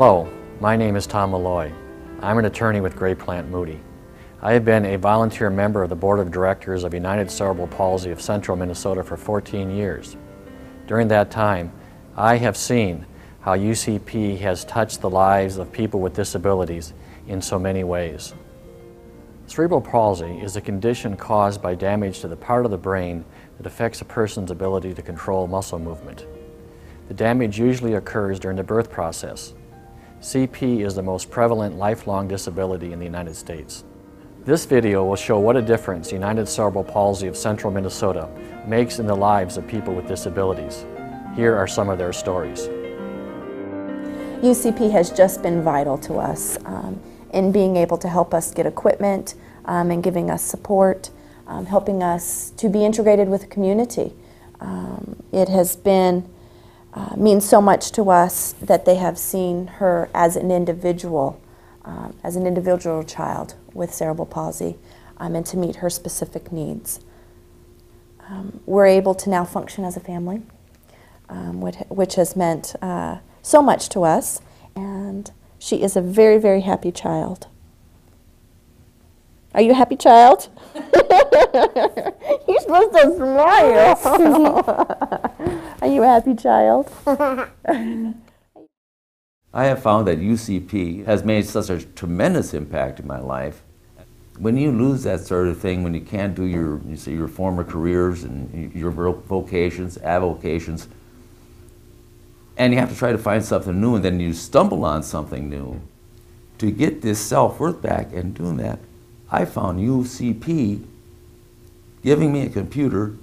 Hello, my name is Tom Malloy. I'm an attorney with Gray Plant Moody. I have been a volunteer member of the Board of Directors of United Cerebral Palsy of Central Minnesota for 14 years. During that time, I have seen how UCP has touched the lives of people with disabilities in so many ways. Cerebral palsy is a condition caused by damage to the part of the brain that affects a person's ability to control muscle movement. The damage usually occurs during the birth process. CP is the most prevalent lifelong disability in the United States. This video will show what a difference United Cerebral Palsy of Central Minnesota makes in the lives of people with disabilities. Here are some of their stories. UCP has just been vital to us in being able to help us get equipment and giving us support, helping us to be integrated with the community. It has been means so much to us that they have seen her as an individual child with cerebral palsy, and to meet her specific needs. We're able to now function as a family, which has meant so much to us, and she is a very, very happy child. Are you a happy child? You're supposed to smile. Are you a happy child? I have found that UCP has made such a tremendous impact in my life. When you lose that sort of thing, when you can't do your former careers and your vocations, avocations, and you have to try to find something new, and then you stumble on something new, to get this self-worth back and doing that, I found UCP giving me a computer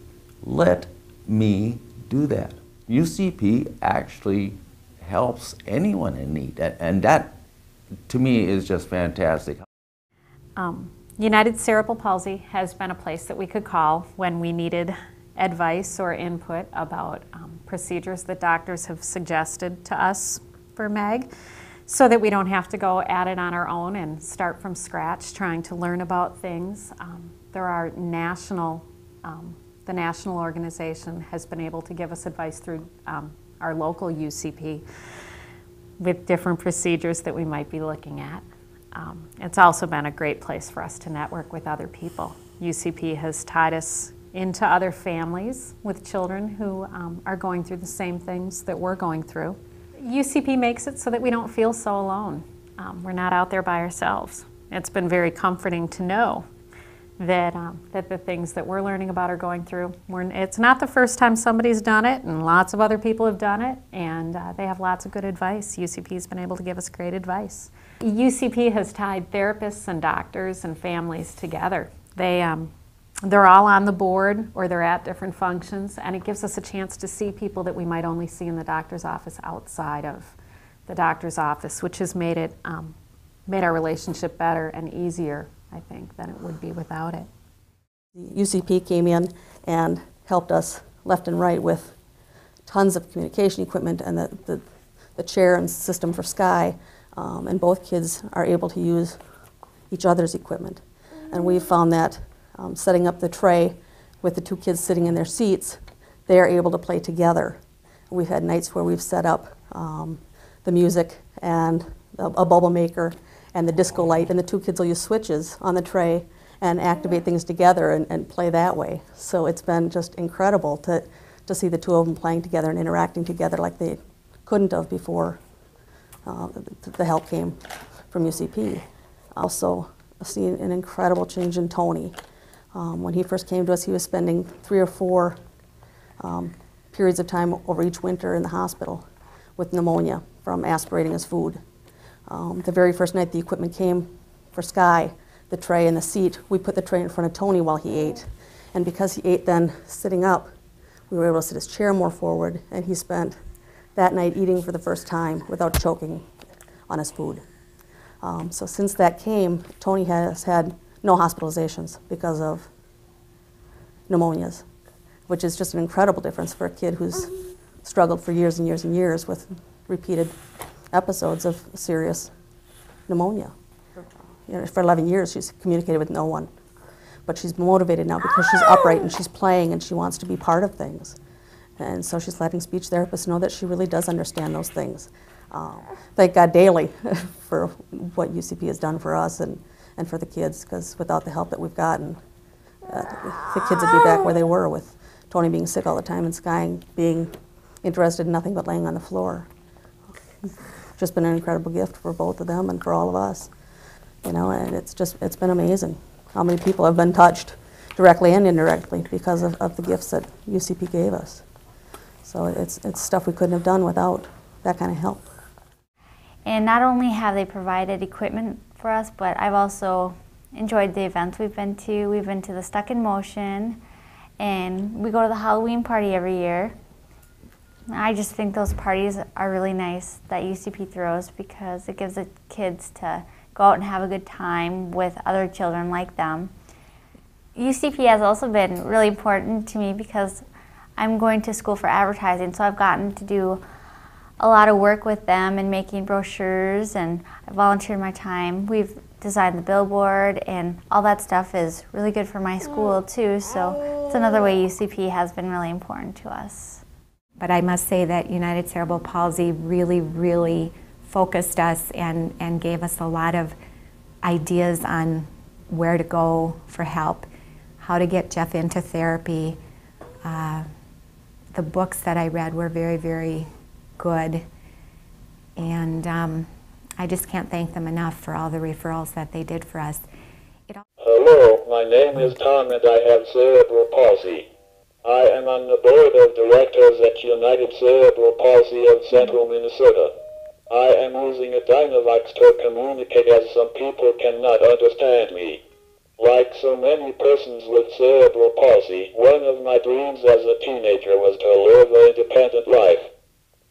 let me do that. UCP actually helps anyone in need, and that to me is just fantastic. United Cerebral Palsy has been a place that we could call when we needed advice or input about procedures that doctors have suggested to us for Meg, so that we don't have to go at it on our own and start from scratch trying to learn about things. There are the national organization has been able to give us advice through our local UCP with different procedures that we might be looking at. It's also been a great place for us to network with other people. UCP has tied us into other families with children who are going through the same things that we're going through. UCP makes it so that we don't feel so alone. We're not out there by ourselves. It's been very comforting to know that, that the things that we're learning about or going through, it's not the first time somebody's done it, and lots of other people have done it, and they have lots of good advice. UCP has been able to give us great advice. UCP has tied therapists and doctors and families together. They're all on the board, or they're at different functions, and it gives us a chance to see people that we might only see in the doctor's office outside of the doctor's office, which has made it made our relationship better and easier, I think, than it would be without it. UCP came in and helped us left and right with tons of communication equipment and the chair and system for Sky, and both kids are able to use each other's equipment. And we found that setting up the tray with the two kids sitting in their seats, they are able to play together. We've had nights where we've set up the music and a bubble maker and the disco light, and the two kids will use switches on the tray and activate things together and play that way. So it's been just incredible to see the two of them playing together and interacting together like they couldn't have before the help came from UCP. Also, I've seen an incredible change in Tony. When he first came to us, he was spending 3 or 4 periods of time over each winter in the hospital with pneumonia from aspirating his food. The very first night the equipment came for Sky, the tray and the seat, we put the tray in front of Tony while he ate. And because he ate then sitting up, we were able to sit his chair more forward, and he spent that night eating for the first time without choking on his food. So since that came, Tony has had no hospitalizations because of pneumonias, which is just an incredible difference for a kid who's struggled for years and years and years with repeated episodes of serious pneumonia. You know, for 11 years she's communicated with no one, but she's motivated now because she's upright and she's playing and she wants to be part of things. And so she's letting speech therapists know that she really does understand those things. Thank God daily for what UCP has done for us and for the kids, because without the help that we've gotten, the kids would be back where they were, with Tony being sick all the time and Sky being interested in nothing but laying on the floor. Just been an incredible gift for both of them and for all of us, you know, and it's been amazing how many people have been touched directly and indirectly because of the gifts that UCP gave us. So it's stuff we couldn't have done without that kind of help. And not only have they provided equipment for us, but I've also enjoyed the events we've been to. We've been to the Stuck in Motion, and we go to the Halloween party every year. I just think those parties are really nice that UCP throws, because it gives the kids to go out and have a good time with other children like them. UCP has also been really important to me because I'm going to school for advertising, so I've gotten to do a lot of work with them and making brochures, and I volunteered my time. We've designed the billboard, and all that stuff is really good for my school too, so it's another way UCP has been really important to us. But I must say that United Cerebral Palsy really focused us and gave us a lot of ideas on where to go for help, how to get Jeff into therapy. The books that I read were very good, and I just can't thank them enough for all the referrals that they did for us. Hello, my name is Tom and I have cerebral palsy. I am on the board of directors at United Cerebral Palsy of Central Minnesota. I am using a Dynavox to communicate, as some people cannot understand me. Like so many persons with cerebral palsy, one of my dreams as a teenager was to live an independent life.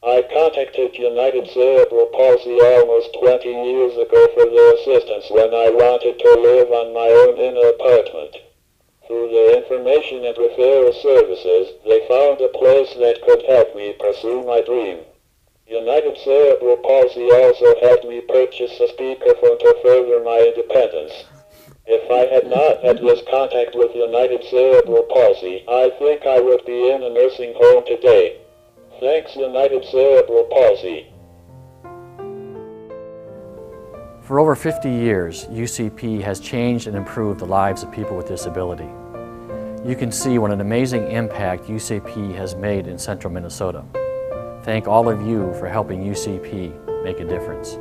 I contacted United Cerebral Palsy almost 20 years ago for their assistance when I wanted to live on my own in an apartment. Through their information and referral services, they found a place that could help me pursue my dream. United Cerebral Palsy also helped me purchase a speakerphone to further my independence. If I had not had this contact with United Cerebral Palsy, I think I would be in a nursing home today. Thanks, United Cerebral Palsy. For over 50 years, UCP has changed and improved the lives of people with disability. You can see what an amazing impact UCP has made in Central Minnesota. Thank all of you for helping UCP make a difference.